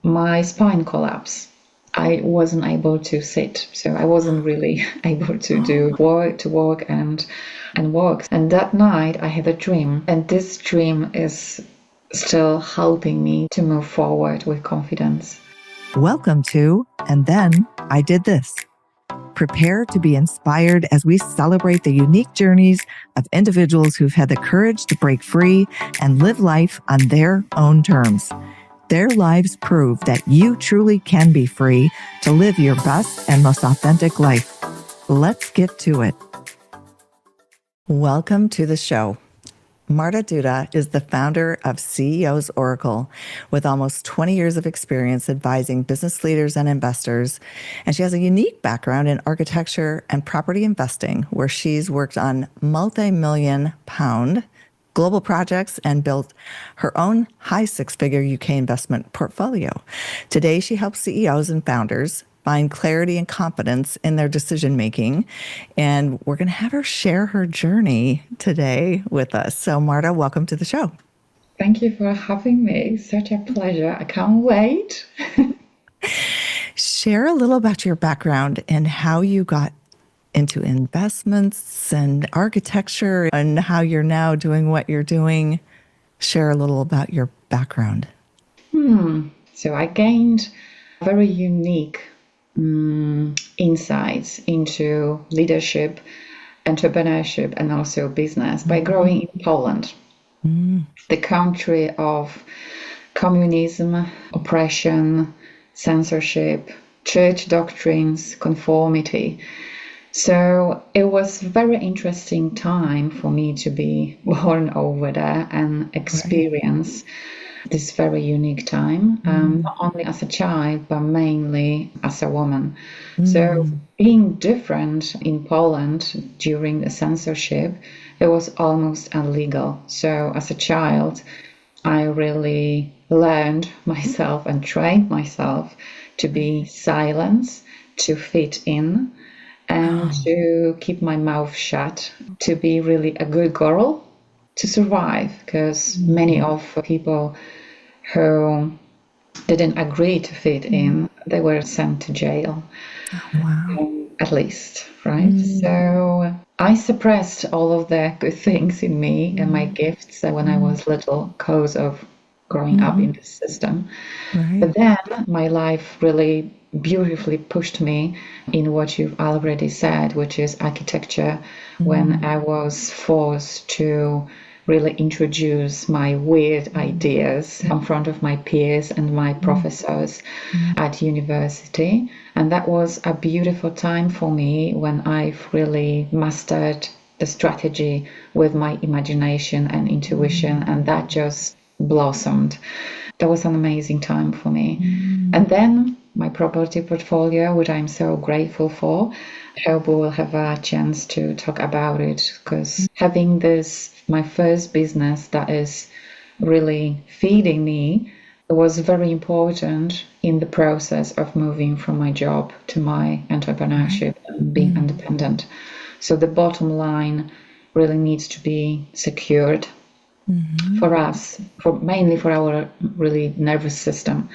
my spine collapsed. I wasn't able to sit, so I wasn't really able to do work and work. And that night I had a dream, and this dream is still helping me to move forward with confidence. Welcome to And Then I Did This. Prepare to be inspired as we celebrate the unique journeys of individuals who've had the courage to break free and live life on their own terms. Their lives prove that you truly can be free to live your best and most authentic life. Let's get to it. Welcome to the show. Marta Duda is the founder of CEO's Oracle with almost 20 years of experience advising business leaders and investors. And she has a unique background in architecture and property investing, where she's worked on multi-million pound global projects and built her own high six-figure UK investment portfolio. Today, she helps CEOs and founders find clarity and confidence in their decision-making. And we're going to have her share her journey today with us. So Marta, welcome to the show. Thank you for having me. Such a pleasure. I can't wait. Share a little about your background and how you got into investments and architecture and how you're now doing what you're doing. Share a little about your background. So I gained very unique insights into leadership, entrepreneurship, and also business by growing in Poland, the country of communism, oppression, censorship, church doctrines, conformity. So it was a very interesting time for me to be born over there and experience this very unique time, not only as a child, but mainly as a woman. So being different in Poland during the censorship, it was almost illegal. So as a child, I really learned myself and trained myself to be silent, to fit in, and to keep my mouth shut, to be really a good girl, to survive, because many of people who didn't agree to fit in, they were sent to jail. At least, right? So I suppressed all of the good things in me and my gifts when I was little because of growing up in this system. But then my life really beautifully pushed me in what you've already said, which is architecture, when I was forced to really introduce my weird ideas in front of my peers and my professors at university. And that was a beautiful time for me when I've really mastered the strategy with my imagination and intuition, and that just blossomed. That was an amazing time for me. And then my property portfolio, which I'm so grateful for. I hope we will have a chance to talk about it, because having this, my first business that is really feeding me, was very important in the process of moving from my job to my entrepreneurship and being independent. So the bottom line really needs to be secured for us, mainly for our really nervous system,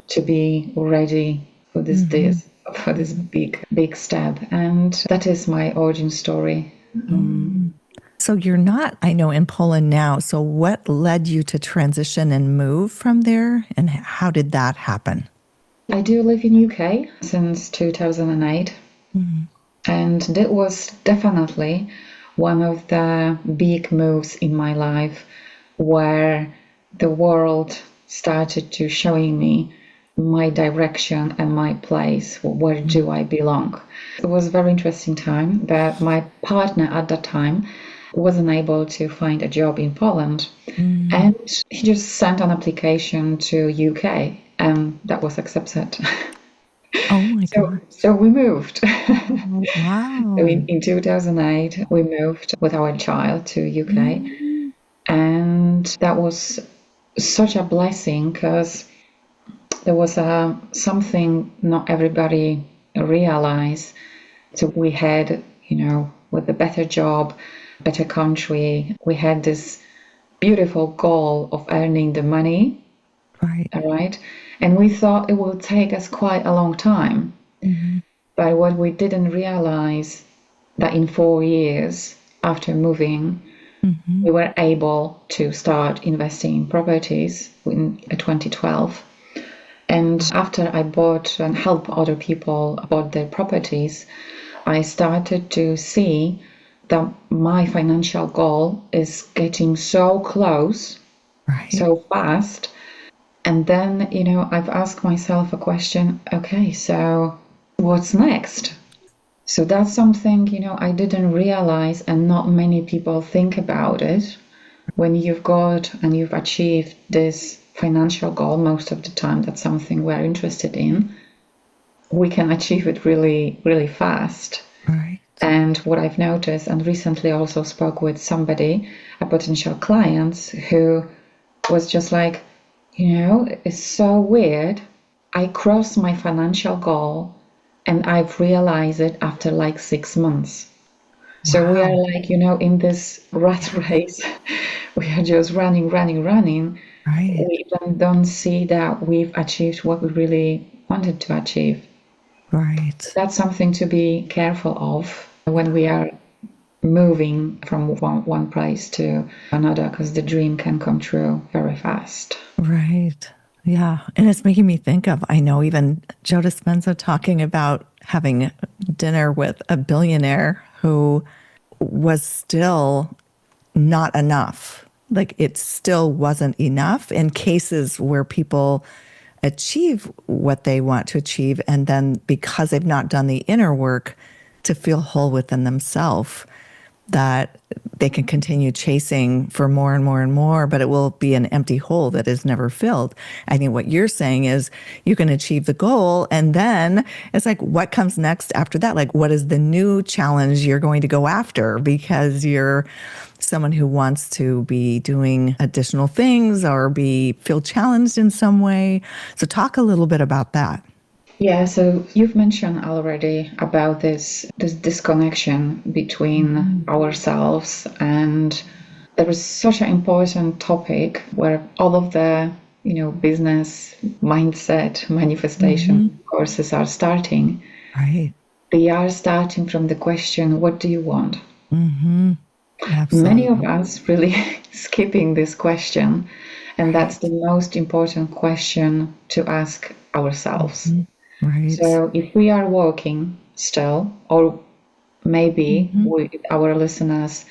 to be ready for this big step. And that is my origin story. So you're not, I know, in Poland now. So what led you to transition and move from there? And how did that happen? I do live in UK since 2008. And that was definitely one of the big moves in my life, where the world started to showing me my direction and my place. Where do I belong? It was a very interesting time, but my partner at that time wasn't able to find a job in Poland, and he just sent an application to UK, and that was accepted. Oh my God. So we moved. Wow. In 2008, we moved with our child to UK, and that was such a blessing, because there was something not everybody realized. So we had, with a better job, better country, we had this beautiful goal of earning the money Right. all right? And we thought it would take us quite a long time. Mm-hmm. But what we didn't realize that in 4 years after moving, Mm-hmm. we were able to start investing in properties in 2012. And after I bought and helped other people bought their properties, I started to see that my financial goal is getting so close, Right. so fast. And then, I've asked myself a question, okay, so what's next? So that's something, I didn't realize, and not many people think about it. When you've got and you've achieved this financial goal, most of the time that's something we're interested in, we can achieve it really, really fast. Right. And what I've noticed, and recently also spoke with somebody, a potential client, who was just like, it's so weird. I crossed my financial goal and I've realized it after like 6 months. So we are Wow. like, in this rat race. We are just running, running, running. Right. We even don't see that we've achieved what we really wanted to achieve. Right. That's something to be careful of when we are moving from one place to another, because the dream can come true very fast. Right. Yeah. And it's making me think of, I know even Joe Dispenza talking about having dinner with a billionaire who was still not enough. Like it still wasn't enough in cases where people achieve what they want to achieve. And then because they've not done the inner work to feel whole within themselves, that they can continue chasing for more and more and more, but it will be an empty hole that is never filled. I think what you're saying is you can achieve the goal, and then it's like, what comes next after that? Like, what is the new challenge you're going to go after because you're someone who wants to be doing additional things or feel challenged in some way. So talk a little bit about that. Yeah, so you've mentioned already about this disconnection between ourselves, and there is such an important topic where all of the business mindset manifestation courses are starting. Right. They are starting from the question, what do you want? Many of Absolutely. us really skipping this question, and that's Right. the most important question to ask ourselves. Right. So if we are working still, or maybe our listeners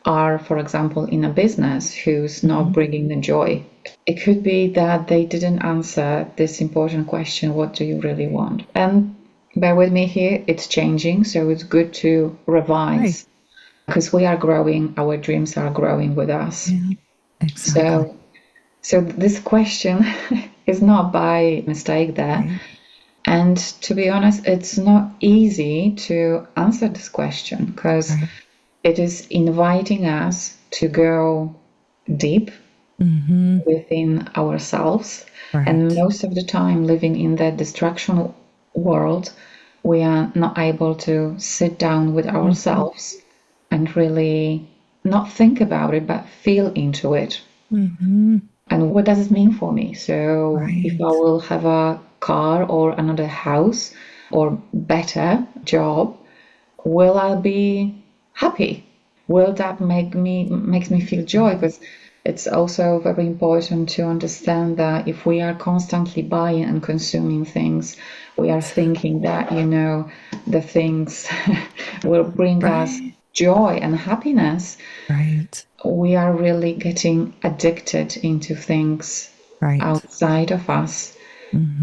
are, for example, in a business who's not bringing the joy, it could be that they didn't answer this important question, what do you really want? And bear with me here, it's changing, so it's good to Right. revise because we are growing, our dreams are growing with us. Yeah. Exactly. So, so this question is not by mistake there. Right. And to be honest, it's not easy to answer this question because Right. it is inviting us to go deep within ourselves. And Right. most of the time, living in that distraction world, we are not able to sit down with ourselves and really not think about it, but feel into it. And what does it mean for me? So if I Right. will have a car or another house or better job, will I be happy? Will that makes me feel joy? Because it's also very important to understand that if we are constantly buying and consuming things, we are thinking that the things will bring us Right. joy and happiness. Right. We are really getting addicted into things Right. outside of us.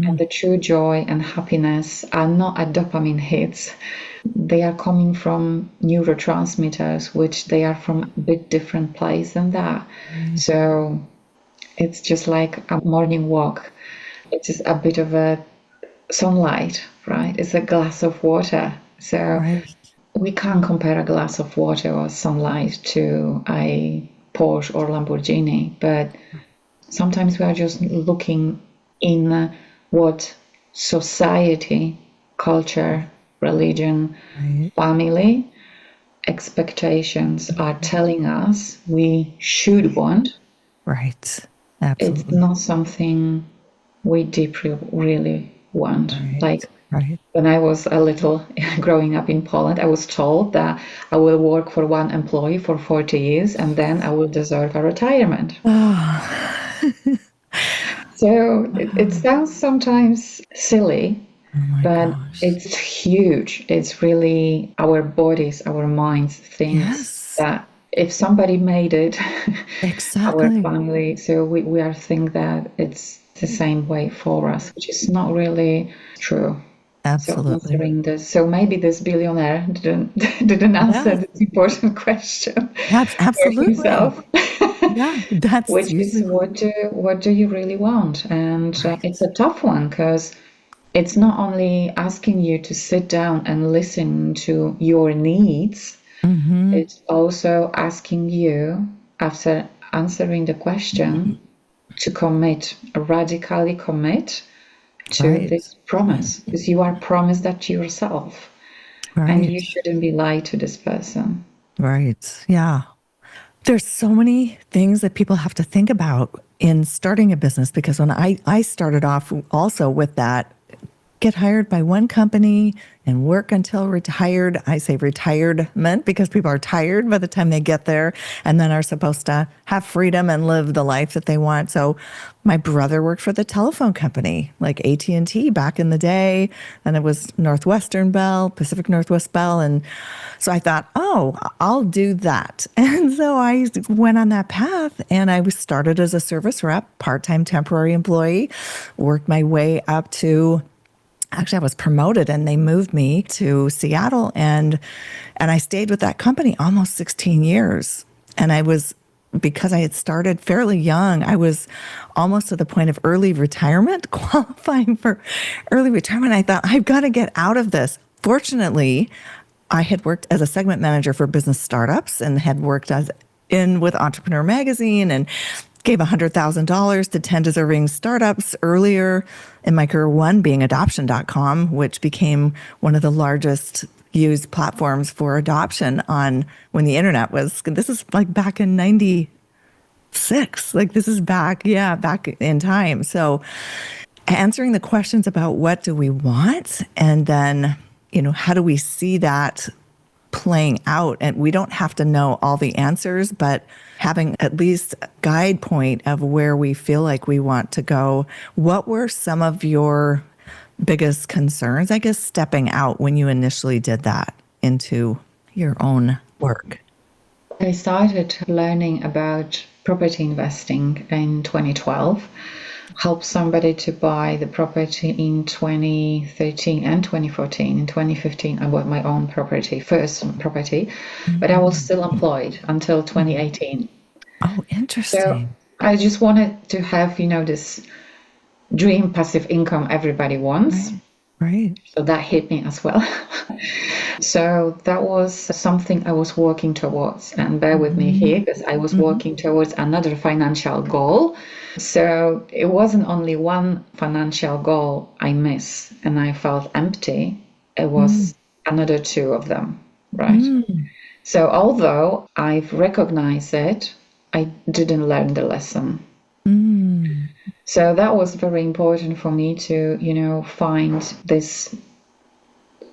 And the true joy and happiness are not a dopamine hits. They are coming from neurotransmitters, which they are from a bit different place than that. So it's just like a morning walk. It is a bit of a sunlight, right? It's a glass of water. So Right. we can't compare a glass of water or sunlight to a Porsche or Lamborghini, but sometimes we are just looking in what society, culture, religion, Right. family expectations are telling us we should want. Right. It's Absolutely. not something we deeply really want. Like Right. when I was a little growing up in Poland, I was told that I will work for one employee for 40 years and then I will deserve a retirement. Oh, So it sounds sometimes silly, oh my but gosh. it's huge. It's really our bodies, our minds thinks Yes, that if somebody made it, our exactly. family, so we are think that it's the same way for us, which is not really true. So Absolutely. answering this, so maybe this billionaire didn't didn't answer Yes, this important question for absolutely. himself, Yeah, that's which is usually what do you really want? And it's right. a tough one because it's not only asking you to sit down and listen to your needs, Mm-hmm. it's also asking you, after answering the question, to commit, radically commit to Right. this promise, because you are promised that to yourself and you Right. shouldn't be lied to this person. Right. Yeah. There's so many things that people have to think about in starting a business because when I started off also with that, get hired by one company and work until retired. I say retirement because people are tired by the time they get there and then are supposed to have freedom and live the life that they want. So my brother worked for the telephone company like AT&T back in the day, and it was Northwestern Bell, Pacific Northwest Bell, and so I thought, "Oh, I'll do that." And so I went on that path and I was started as a service rep, part-time temporary employee, worked my way up to actually I was promoted and they moved me to Seattle and I stayed with that company almost 16 years. And I was because I had started fairly young, I was almost to the point of early retirement, qualifying for early retirement. I thought I've got to get out of this. Fortunately, I had worked as a segment manager for business startups and had worked as in with Entrepreneur Magazine and gave $100,000 to 10 deserving startups earlier in my career, one being adoption.com, which became one of the largest used platforms for adoption on when the internet was, this is like back in 96. Like this is back, yeah, back in time. So answering the questions about what do we want and then, how do we see that playing out, and we don't have to know all the answers, but having at least a guide point of where we feel like we want to go. What were some of your biggest concerns, I guess, stepping out when you initially did that into your own work? I started learning about property investing in 2012, helped somebody to buy the property in 2013 and 2014. In 2015, I bought my own property, first property, but I was still employed until 2018. Oh, So interesting. I just wanted to have, this dream passive income everybody wants. Right. Right. So that hit me as well. So that was something I was working towards. And bear with me Mm-hmm. here because I was Mm-hmm. working towards another financial goal. So it wasn't only one financial goal I missed and I felt empty. It was another two of them, right? Mm-hmm. So although I've recognized it, I didn't learn the lesson. Mm-hmm. So that was very important for me to, find this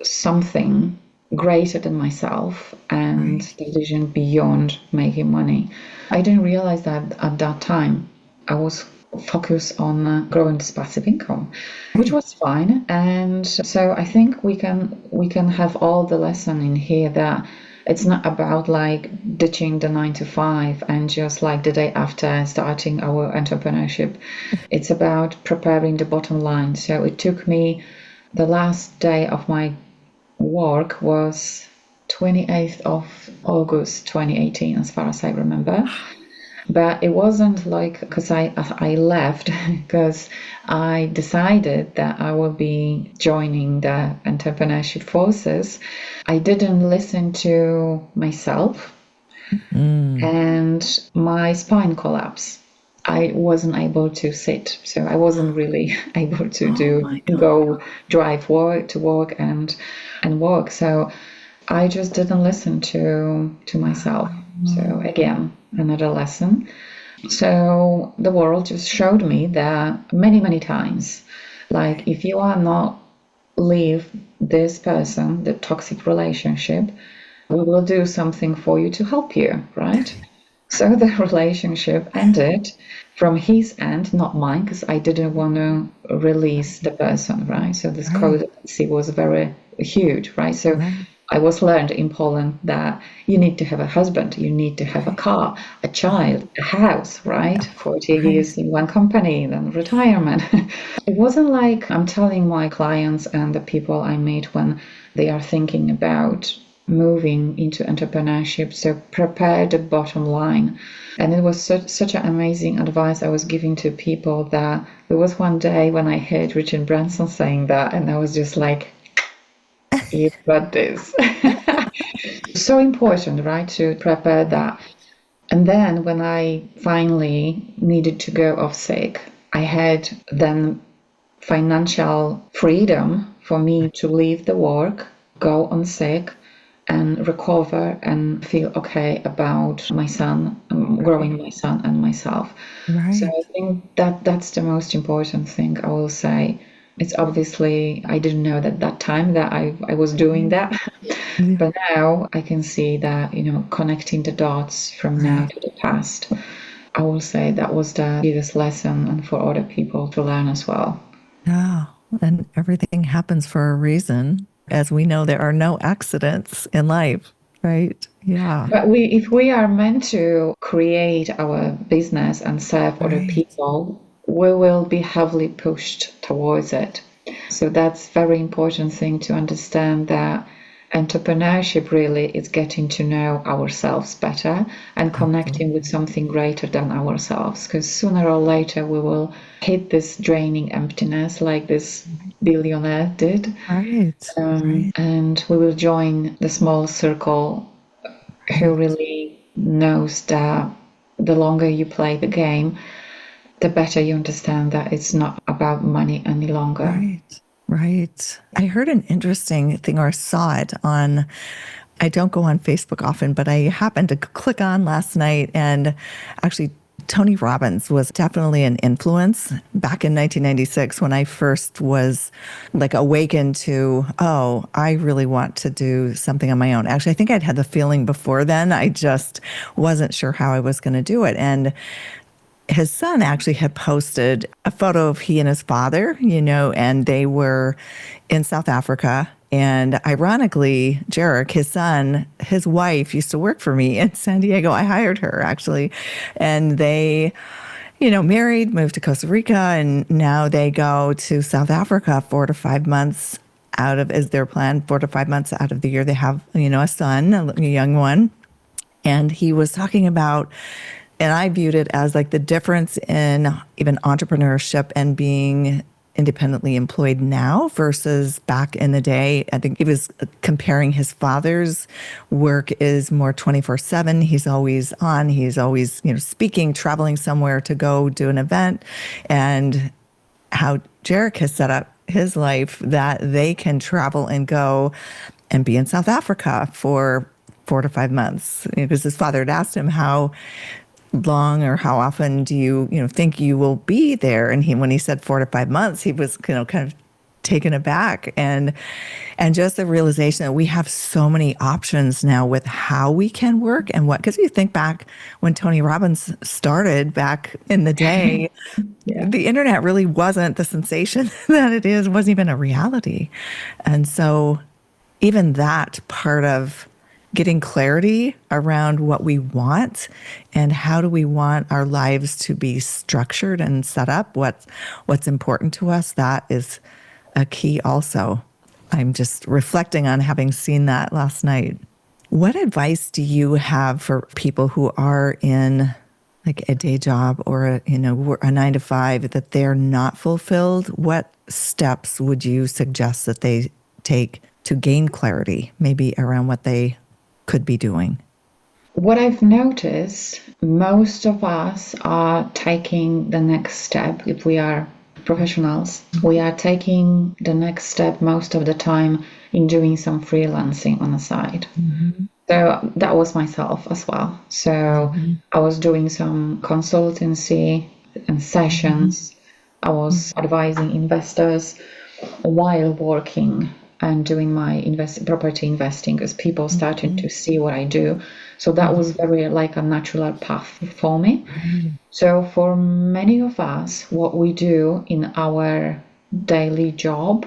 something greater than myself and Right. the vision beyond making money. I didn't realize that at that time. I was focused on growing this passive income, which Right. was fine. And so I think we can have all the lesson in here that it's not about like ditching the 9 to 5 and just like the day after starting our entrepreneurship. It's about preparing the bottom line. So it took me the last day of my work was 28th of August 2018, as far as I remember. But it wasn't like because I left because I decided that I will be joining the entrepreneurship forces. I didn't listen to myself Mm. and my spine collapsed. I wasn't able to sit, so I wasn't really able to Oh do my God. go drive work to work and work. So I just didn't listen to myself. So again, another lesson. So the world just showed me that many, many times, like if you are not leave this person, the toxic relationship, we will do something for you to help you, right? So the relationship ended from his end, not mine, because I didn't want to release the person, right? So this Right. codependency was very huge, right? So Right. I was learned in Poland that you need to have a husband, you need to have a car, a child, a house, right? 40 Right. years in one company, then retirement. It wasn't like I'm telling my clients and the people I meet when they are thinking about moving into entrepreneurship, so prepare the bottom line. And it was such an amazing advice I was giving to people that there was one day when I heard Richard Branson saying that, and I was just like, you got this. So important, right, to prepare that. And then when I finally needed to go off sick, I had then financial freedom for me to leave the work, go on sick, and recover and feel okay about my son, growing my son and myself. So I Right. think that that's the most important thing I will say. It's obviously, I didn't know at that time that I was doing that. Yeah. But now I can see that, connecting the dots from now Right. to the past, I will say that was the biggest lesson and for other people to learn as well. Yeah. And everything happens for a reason. As we know, there are no accidents in life, right? Yeah. But if we are meant to create our business and serve other Right. people, we will be heavily pushed towards it. So that's very important thing to understand that entrepreneurship really is getting to know ourselves better and connecting with Absolutely. something greater than ourselves. Because sooner or later we will hit this draining emptiness like this billionaire did. Right. Right. And we will join the small circle who Right. really knows that the longer you play the game, the better you understand that it's not about money any longer. Right. Right. I heard an interesting thing or saw it on, I don't go on Facebook often, but I happened to click on last night and actually Tony Robbins was definitely an influence back in 1996 when I first was like awakened to, oh, I really want to do something on my own. Actually, I think I'd had the feeling before then. I just wasn't sure how I was going to do it. And his son actually had posted a photo of he and his father, and they were in South Africa. And ironically, Jarek, his son, his wife used to work for me in San Diego. I hired her actually. And they, married, moved to Costa Rica, and now they go to South Africa 4 to 5 months out of, is their plan, 4 to 5 months out of the year. They have, a son, a young one. And he was talking about, and I viewed it as like the difference in even entrepreneurship and being independently employed now versus back in the day. I think he was comparing his father's work is more 24/7. He's always on, he's always, speaking, traveling somewhere to go do an event. And how Jarek has set up his life that they can travel and go and be in South Africa for 4 to 5 months. Because his father had asked him how long or how often do you think you will be there, and when he said 4 to 5 months, he was kind of taken aback, and just the realization that we have so many options now with how we can work and what, because you think back when Tony Robbins started back in the day, Yeah. the internet really wasn't the sensation that it is, wasn't even a reality. And so even that part of getting clarity around what we want and how do we want our lives to be structured and set up, what's important to us, that is a key also. I'm just reflecting on having seen that last night. What advice do you have for people who are in like a day job or a 9 to 5 that they're not fulfilled? What steps would you suggest that they take to gain clarity, maybe around what they could be doing? What I've noticed, most of us are taking the next step. If we are professionals, we are taking the next step most of the time in doing some freelancing on the side. So that was myself as well. So I was doing some consultancy and sessions. I was advising investors while working and doing my property investing because people started to see what I do. So that was very like a natural path for me. Right. So for many of us, what we do in our daily job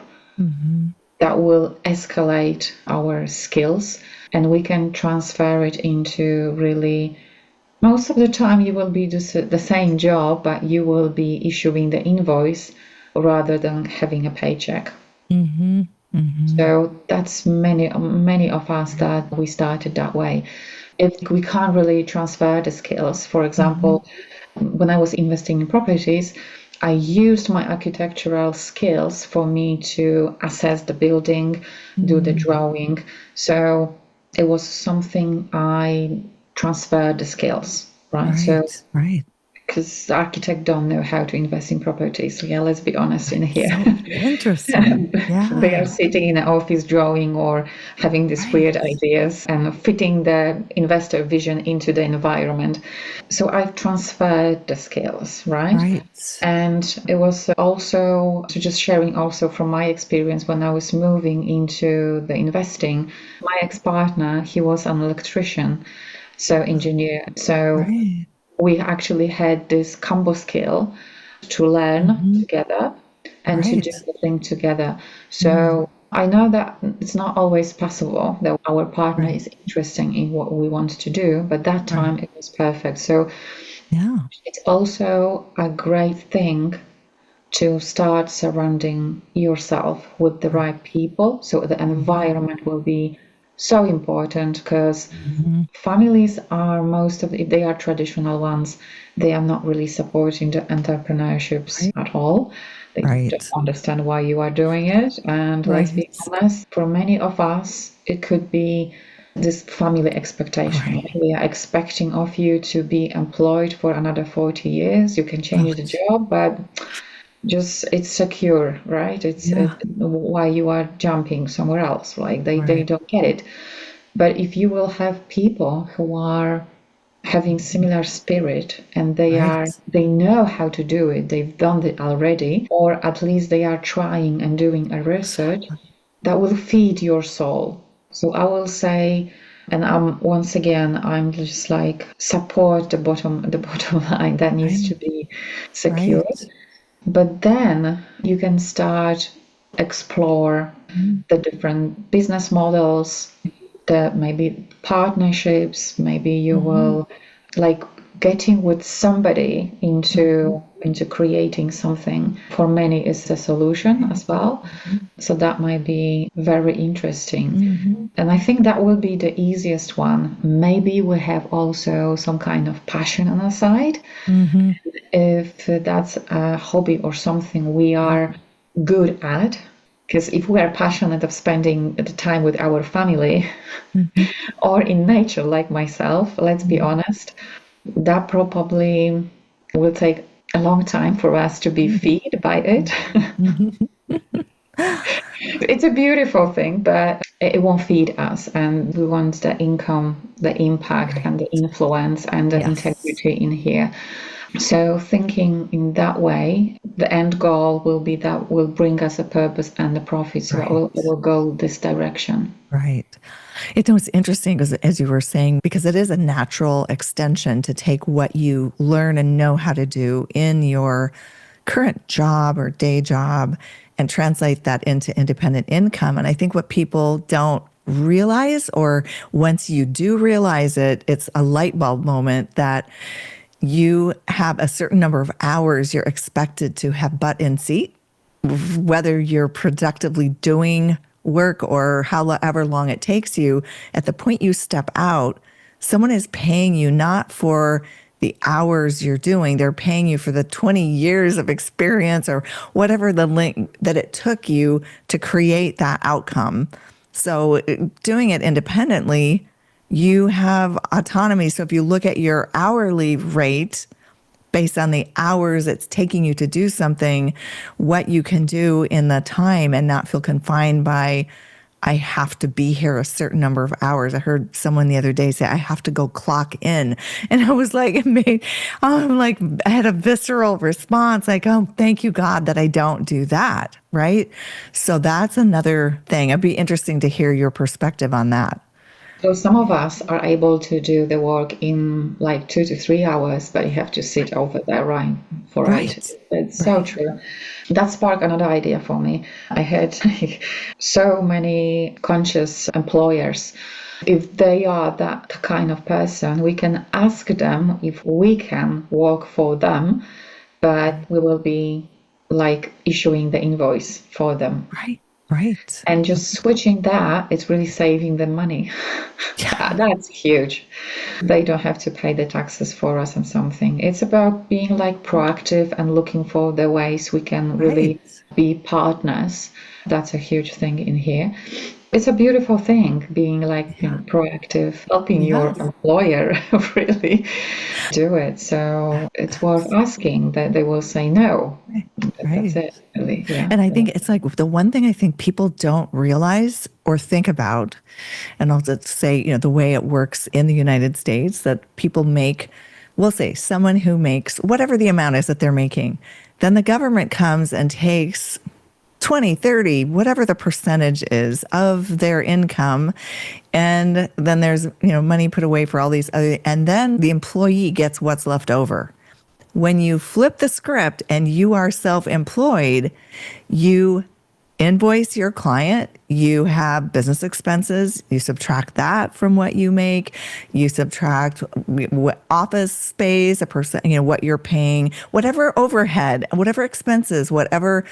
that will escalate our skills and we can transfer it into really most of the time you will be the same job but you will be issuing the invoice rather than having a paycheck. So that's many of us that we started that way. If we can't really transfer the skills, for example, when I was investing in properties, I used my architectural skills for me to assess the building, do the drawing. So it was something I transferred the skills, right? So Right. Right. because architects don't know how to invest in properties. So yeah, let's be honest in here. So interesting. They are Yeah. sitting in an office drawing or having these weird Right. ideas and fitting the investor vision into the environment. So I've transferred the skills, right? Right. And it was also so just sharing also from my experience when I was moving into the investing, my ex-partner, he was an electrician, so engineer. So Right. we actually had this combo skill to learn together and to do Right. the thing together. So I know that it's not always possible that our partner Right. is interested in what we want to do, but that Right. time it was perfect. So Yeah. it's also a great thing to start surrounding yourself with the Right. right people. So the environment will be so important because families are most of if they are traditional ones, they are not really supporting the entrepreneurships Right. at all. They don't Right. understand why you are doing it. And let's be Right. honest, for many of us, it could be this family expectation. Right. Like we are expecting of you to be employed for another 40 years. You can change the Right. job, but just it's secure, right? Yeah. Why you are jumping somewhere else. Like they Right. don't get it. But if you will have people who are having similar spirit and Right. they know how to do it, they've done it already, or at least they are trying and doing a research Exactly. that will feed your soul. So I will say, and once again, I'm just like support the bottom line that needs to Right. be secure. Right. But then you can start explore Mm. the different business models, the maybe partnerships, maybe you will like getting with somebody into creating something for many is a solution Right. as well. So that might be very interesting. Mm-hmm. And I think that will be the easiest one. Maybe we have also some kind of passion on our side. Mm-hmm. If that's a hobby or something we Yeah. are good at, because if we are passionate of spending the time with our family Mm-hmm. or in nature, like myself, let's be honest, that probably will take a long time for us to be fed by it. Mm-hmm. It's a beautiful thing, but it won't feed us. And we want the income, the impact, Right. and the influence and the Yes. integrity in here. So, thinking in that way, the end goal will be that will bring us a purpose and a profit. So, it Right. will go this direction. Right. It was interesting because, as you were saying, because it is a natural extension to take what you learn and know how to do in your current job or day job and translate that into independent income. And I think what people don't realize, or once you do realize it, it's a light bulb moment that you have a certain number of hours you're expected to have butt in seat, whether you're productively doing work or however long it takes you. At the point you step out, someone is paying you not for the hours you're doing, they're paying you for the 20 years of experience or whatever the link that it took you to create that outcome. So doing it independently, you have autonomy. So if you look at your hourly rate based on the hours it's taking you to do something, what you can do in the time and not feel confined by I have to be here a certain number of hours. I heard someone the other day say, I have to go clock in. And I was like, I had a visceral response like, oh, thank you, God, that I don't do that. Right. So that's another thing. It'd be interesting to hear your perspective on that. So some of us are able to do the work in like 2 to 3 hours, but you have to sit over there, right, for it. Right. It's so Right. true. That sparked another idea for me. I had so many conscious employers. If they are that kind of person, we can ask them if we can work for them, but we will be like issuing the invoice for them. Right. Right. And just switching that, it's really saving them money. Yeah. That's huge. They don't have to pay the taxes for us and something. It's about being like proactive and looking for the ways we can Right. really be partners. That's a huge thing in here. It's a beautiful thing being like Yeah. proactive, helping your Yes. employer really do it. So it's worth asking that they will say no. Right. That's Right. it, really. Yeah. And I think it's like the one thing I think people don't realize or think about, and I'll just say, the way it works in the United States, that people make, we'll say someone who makes whatever the amount is that they're making, then the government comes and takes 20, 30, whatever the percentage is of their income. And then there's, money put away for all these other, and then the employee gets what's left over. When you flip the script and you are self-employed, you invoice your client, you have business expenses, you subtract that from what you make, you subtract office space, a person, what you're paying, whatever overhead, whatever expenses, whatever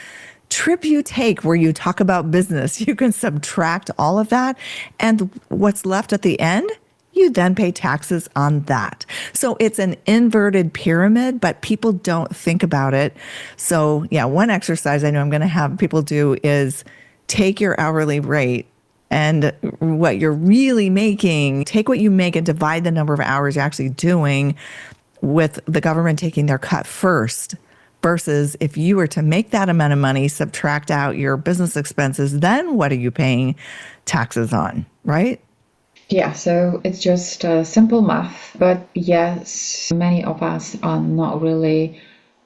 trip you take where you talk about business, you can subtract all of that. And what's left at the end, you then pay taxes on that. So it's an inverted pyramid, but people don't think about it. So, yeah, one exercise I know I'm going to have people do is take your hourly rate and what you're really making, take what you make and divide the number of hours you're actually doing, with the government taking their cut first. Versus if you were to make that amount of money, subtract out your business expenses, then what are you paying taxes on, right? Yeah, so it's just simple math. But yes, many of us are not really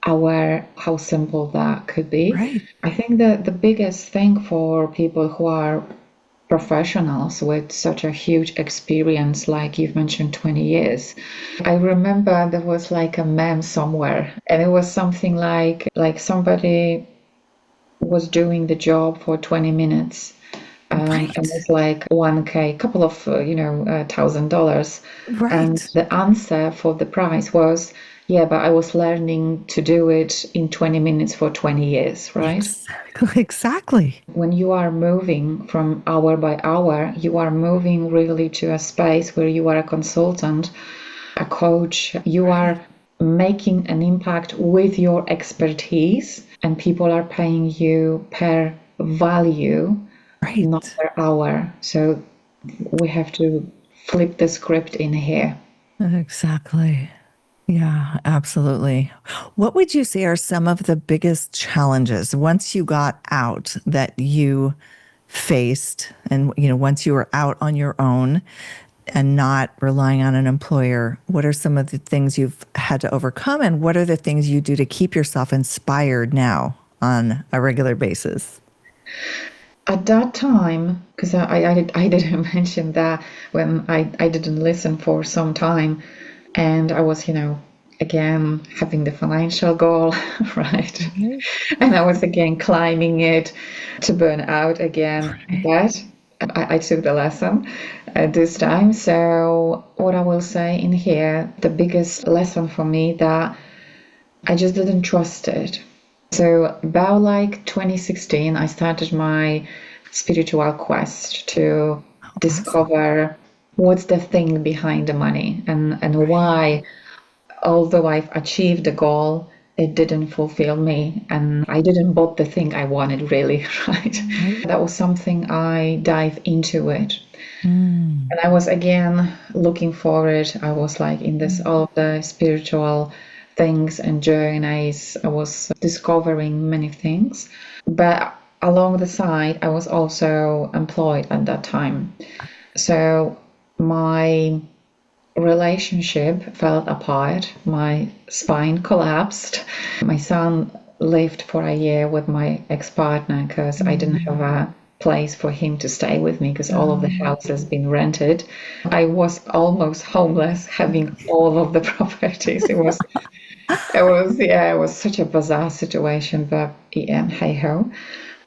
aware how simple that could be. Right. I think that the biggest thing for people who are professionals with such a huge experience, like you've mentioned, 20 years. I remember there was like a meme somewhere, and it was something like somebody was doing the job for 20 minutes. And Right. it's like 1K, couple of, $1,000. And Right. the answer for the price was, yeah, but I was learning to do it in 20 minutes for 20 years, right? Exactly. Exactly. When you are moving from hour by hour, you are moving really to a space where you are a consultant, a coach, you are making an impact with your expertise, and people are paying you per value, not Right. per hour. So we have to flip the script in here. Exactly. Yeah, absolutely. What would you say are some of the biggest challenges once you got out that you faced and once you were out on your own and not relying on an employer? What are some of the things you've had to overcome and what are the things you do to keep yourself inspired now on a regular basis? At that time, because I didn't mention that when I didn't listen for some time, and I was, again, having the financial goal, right? Right. And I was again climbing it to burn out again. Right. But I took the lesson this time. So, what I will say in here, the biggest lesson for me that I just didn't trust it. So about like 2016, I started my spiritual quest to Awesome. discover what's the thing behind the money and why, although I've achieved the goal, it didn't fulfill me and I didn't bought the thing I wanted really, right? Right. That was something I dive into it. Mm. And I was again looking for it. I was like in this all of the spiritual things and journeys. I was discovering many things. But along the side, I was also employed at that time. So my relationship fell apart. My spine collapsed. My son lived for a year with my ex-partner because I didn't have a place for him to stay with me because all of the house has been rented. I was almost homeless having all of the properties. It was such a bizarre situation, but yeah, hey ho.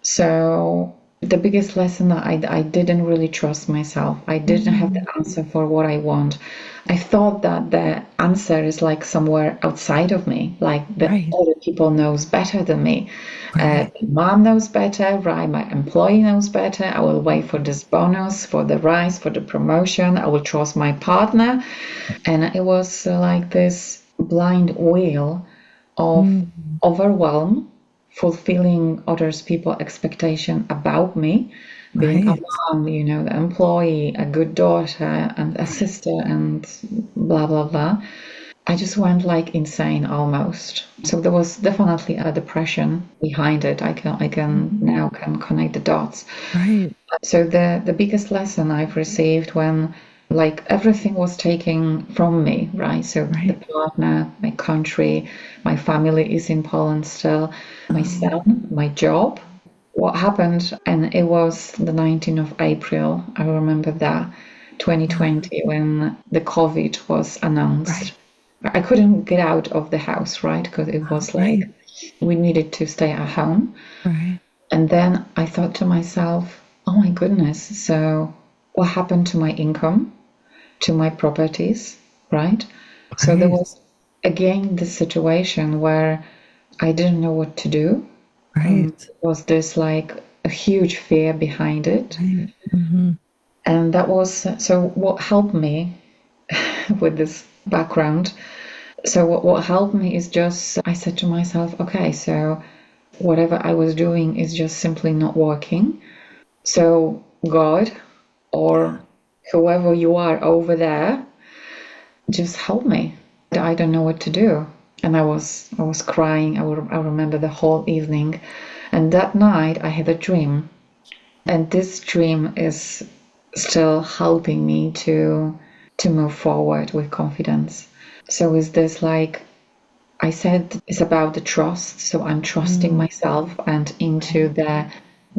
So the biggest lesson that I didn't really trust myself. I didn't have the answer for what I want. I thought that the answer is like somewhere outside of me, like the Right. other people knows better than me. Right. Mom knows better, right? My employee knows better. I will wait for this bonus, for the rise, for the promotion. I will trust my partner. And it was like this blind wheel of overwhelm, fulfilling others people expectation about me, being a Right. mom, the employee, a good daughter and a sister and blah blah blah. I just went like insane almost. So there was definitely a depression behind it. I can now can connect the dots. Right. So the biggest lesson I've received when like everything was taken from me, right? So the Right. partner, my country, my family is in Poland still, my son, my job. What happened, and it was the 19th of April, I remember that, 2020, when the COVID was announced. Right. I couldn't get out of the house, right? Because it was like Right. we needed to stay at home. Right. And then I thought to myself, oh my goodness, so what happened to my income, to my properties, right? So there Right. was again this situation where I didn't know what to do. Right. Was this like a huge fear behind it? Right. Mm-hmm. And that was so what helped me with this background. So what helped me is just I said to myself, okay, so whatever I was doing is just simply not working. So, God, or whoever you are over there, just help me. I don't know what to do. And I was crying. I remember the whole evening. And that night I had a dream. And this dream is still helping me to move forward with confidence. So is this like I said it's about the trust. So I'm trusting myself and into the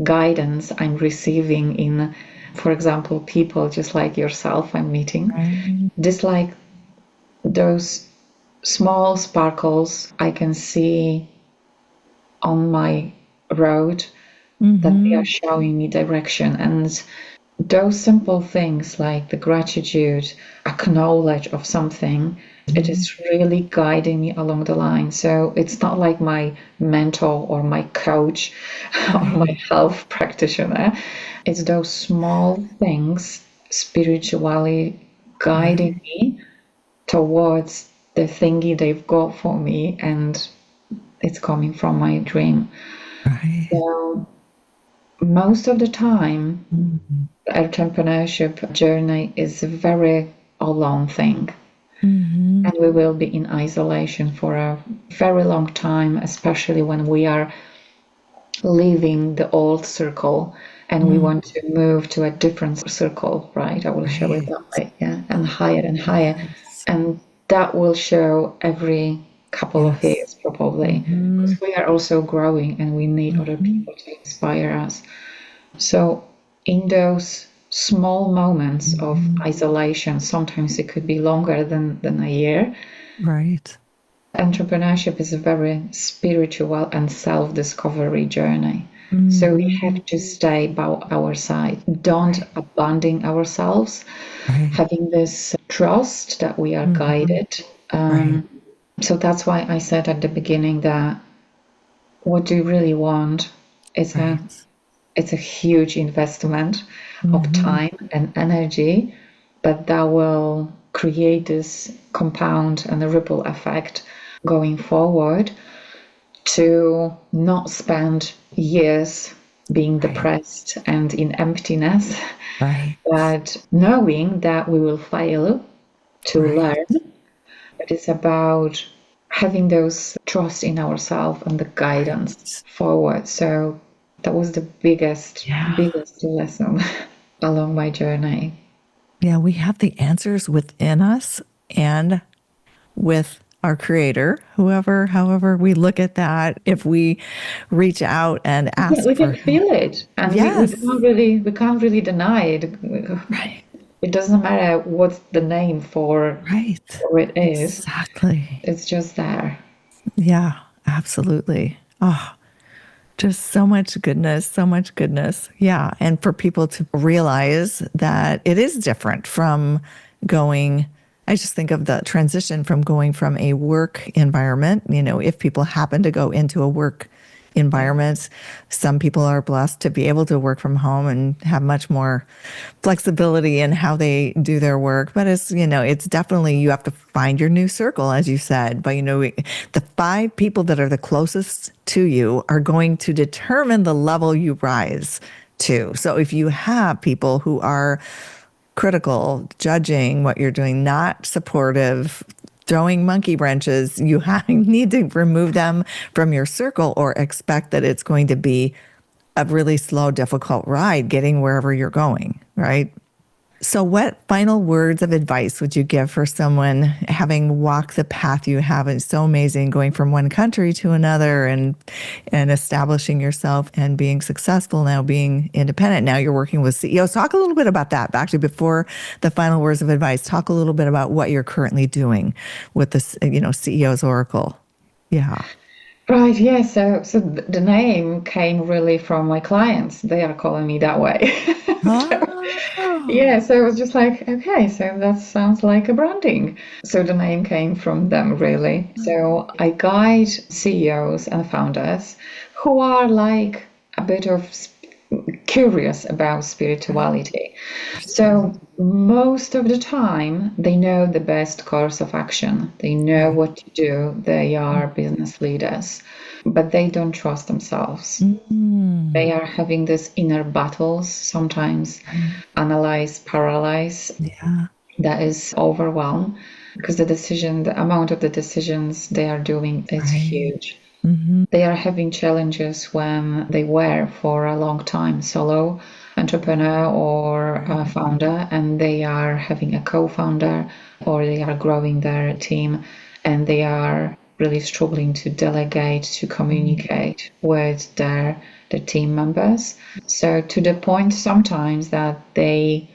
guidance I'm receiving in, for example, people just like yourself I'm meeting. Right. Just like those small sparkles I can see on my road that they are Mm-hmm. showing me direction. And those simple things like the gratitude, acknowledge of something, it is really guiding me along the line. So it's not like my mentor or my coach or my Right. health practitioner. It's those small things spiritually guiding Right. me towards the thingy they've got for me, and it's coming from my dream. Right. So most of the time, Mm-hmm. the entrepreneurship journey is a very a long thing, Mm-hmm. and we will be in isolation for a very long time, especially when we are leaving the old circle and we want to move to a different circle, right? I will show it Right. that way, yeah, and higher, Yes. and that will show every couple of Yes. years probably, Mm-hmm. because we are also growing and we need other Mm-hmm. people to inspire us. So, in those small moments of Mm-hmm. isolation, sometimes it could be longer than a year. Right. Entrepreneurship is a very spiritual and self discovery journey. So, we Mm-hmm. have to stay by our side. Don't Right. abandon ourselves, Right. having this trust that we are Mm-hmm. guided. Right. So, that's why I said at the beginning that what do you really want is a Right. it's a huge investment of Mm-hmm. time and energy, but that will create this compound and a ripple effect going forward to not spend years being Right. depressed and in emptiness, Right. but knowing that we will fail to Right. learn. It is about having those trust in ourselves and the guidance Right. forward. So That was the biggest lesson along my journey. Yeah, we have the answers within us and with our creator, however we look at that. If we reach out and Yeah, ask we for can help. feel it, and Yes. we can't really deny it. Right. It doesn't matter what the name Right. for it is. Exactly. It's just there. Yeah, absolutely. Oh, just so much goodness, so much goodness. Yeah. And for people to realize that it is different from going, I just think of the transition from going from a work environment, if people happen to go into a work Yeah. environment, some people are blessed to be able to work from home and have much more flexibility in how they do their work. But it's definitely, you have to find your new circle, as you said. But, the 5 people that are the closest to you are going to determine the level you rise to. So if you have people who are critical, judging what you're doing, not supportive, throwing monkey wrenches, you need to remove them from your circle or expect that it's going to be a really slow, difficult ride getting wherever you're going, right? So, what final words of advice would you give for someone having walked the path you have? It's so amazing going from one country to another and establishing yourself and being successful, now being independent. Now you're working with CEOs. Talk a little bit about that. Actually, before the final words of advice, talk a little bit about what you're currently doing with this, CEO's Oracle. Yeah. Right, yeah. So the name came really from my clients. They are calling me that way. So, Oh, yeah, so it was just like, okay, so that sounds like a branding. So the name came from them, really. So I guide CEOs and founders who are like a bit of curious about spirituality. So most of the time, they know the best course of action. They know right. what to do. They are business leaders, but they don't trust themselves. Mm, They are having these inner battles, sometimes right. analyze, paralyze. Yeah. That is overwhelm because the amount of the decisions they are doing is Right. huge. Mm-hmm. They are having challenges when they were for a long time solo entrepreneur or a Right. founder, and they are having a co-founder or they are growing their team and they are really struggling to delegate, to communicate with their team members. So to the point sometimes that they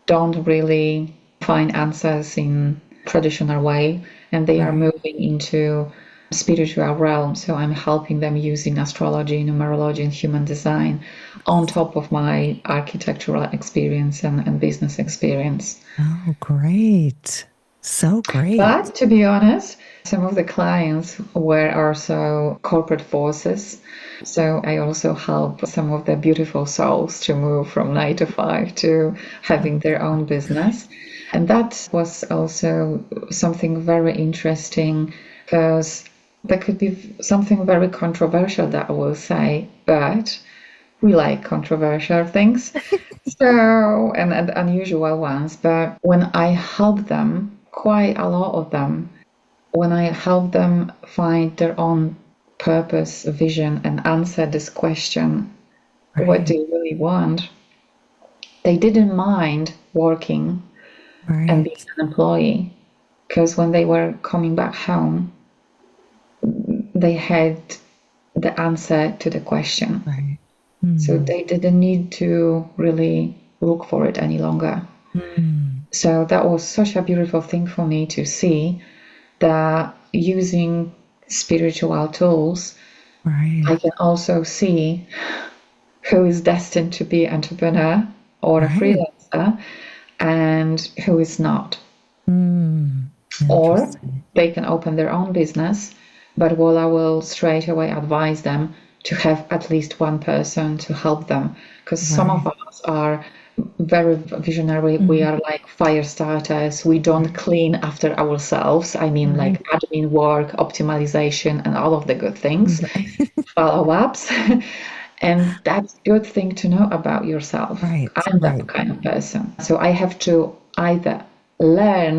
don't really find answers in traditional way and they are Right. moving into spiritual realm. So I'm helping them using astrology, numerology, and human design on top of my architectural experience and business experience. Oh, great. So great. But to be honest, some of the clients were also corporate forces. So I also help some of the beautiful souls to move from 9 to 5 to having their own business. And that was also something very interesting because that could be something very controversial that I will say, but we like controversial things. So, and unusual ones. But when I help them, quite a lot of them, when I help them find their own purpose, vision, and answer this question, what do Right. you really want? They didn't mind working and being Right. an employee because when they were coming back home, they had the answer to the question. Right. So Mm. they didn't need to really look for it any longer. Mm. So that was such a beautiful thing for me to see that using spiritual tools, Right. I can also see who is destined to be an entrepreneur or a Right. freelancer and who is not. Mm. Or Interesting. they can open their own business, but well, I will straight away advise them to have at least one person to help them because some of Right. us are very visionary. We Mm. are like fire starters. We don't Right. clean after ourselves. I mean, Right. like admin work, optimization, and all of the good things, Right. follow ups. And that's a good thing to know about yourself. Right. I'm that Right. kind of person. So I have to either learn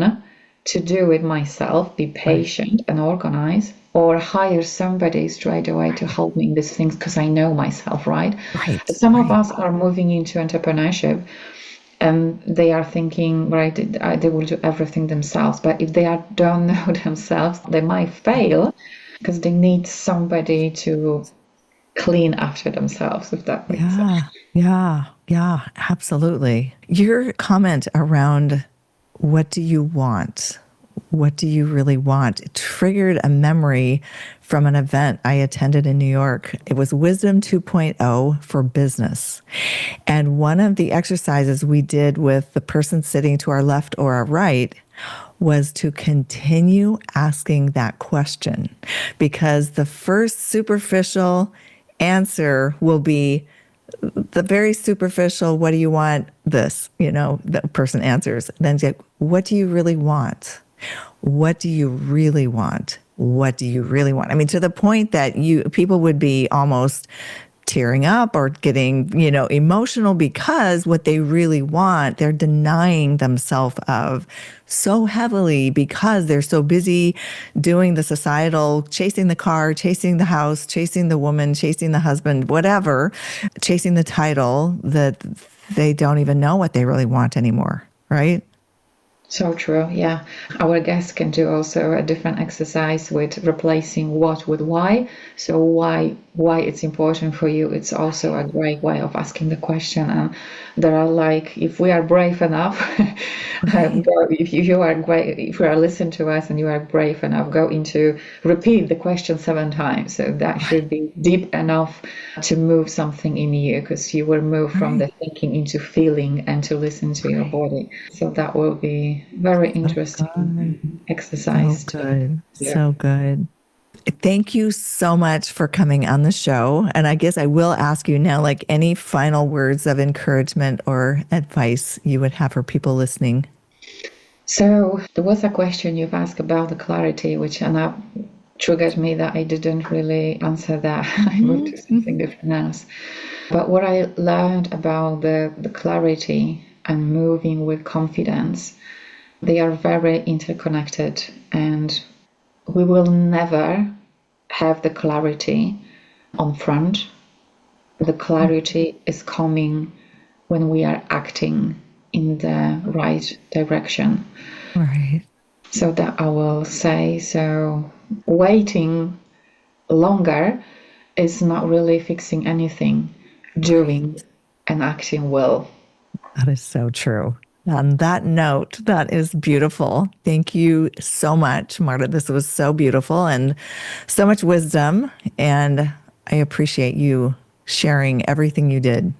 to do it myself, be Right. patient and organize, or hire somebody straight away to help me in these things because I know myself, right? Right. Some of us are moving into entrepreneurship and they are thinking, right, they will do everything themselves. But if they don't know themselves, they might fail because they need somebody to clean after themselves, if that makes sense. Yeah, absolutely. Your comment around what do you want? What do you really want? It triggered a memory from an event I attended in New York. It was Wisdom 2.0 for business. And one of the exercises we did with the person sitting to our left or our right was to continue asking that question, because the first superficial answer will be the very superficial, what do you want? This, the person answers. Then say, what do you really want? What do you really want? What do you really want? I mean, to the point that people would be almost tearing up or getting, emotional, because what they really want, they're denying themselves of so heavily because they're so busy doing the societal, chasing the car, chasing the house, chasing the woman, chasing the husband, whatever, chasing the title, that they don't even know what they really want anymore, right? So true, yeah. Our guests can do also a different exercise with replacing what with why. So why it's important for you, it's also a great way of asking the question. And there are if we are brave enough, if you are great, if you are listening to us and you are brave enough, go into repeat the question 7 times. So that should be deep enough to move something in you, because you will move from the thinking into feeling and to listen to your body. So that will be very interesting exercise. So good. So good. Thank you so much for coming on the show. And I guess I will ask you now, any final words of encouragement or advice you would have for people listening. So there was a question you've asked about the clarity, which triggered me that I didn't really answer that. I moved to something different else. But what I learned about the clarity and moving with confidence, they are very interconnected, and we will never have the clarity on front. The clarity is coming when we are acting in the right direction. Right. So that I will say, so waiting longer is not really fixing anything. Doing and acting will. That is so true. On that note, that is beautiful. Thank you so much, Marta. This was so beautiful and so much wisdom. And I appreciate you sharing everything you did.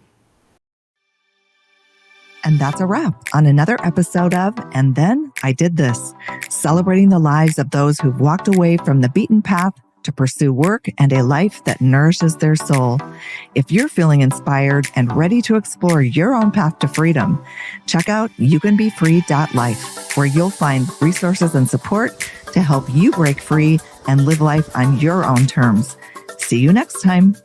And that's a wrap on another episode of And Then I Did This, celebrating the lives of those who've walked away from the beaten path to pursue work and a life that nourishes their soul. If you're feeling inspired and ready to explore your own path to freedom, check out youcanbefree.life, where you'll find resources and support to help you break free and live life on your own terms. See you next time.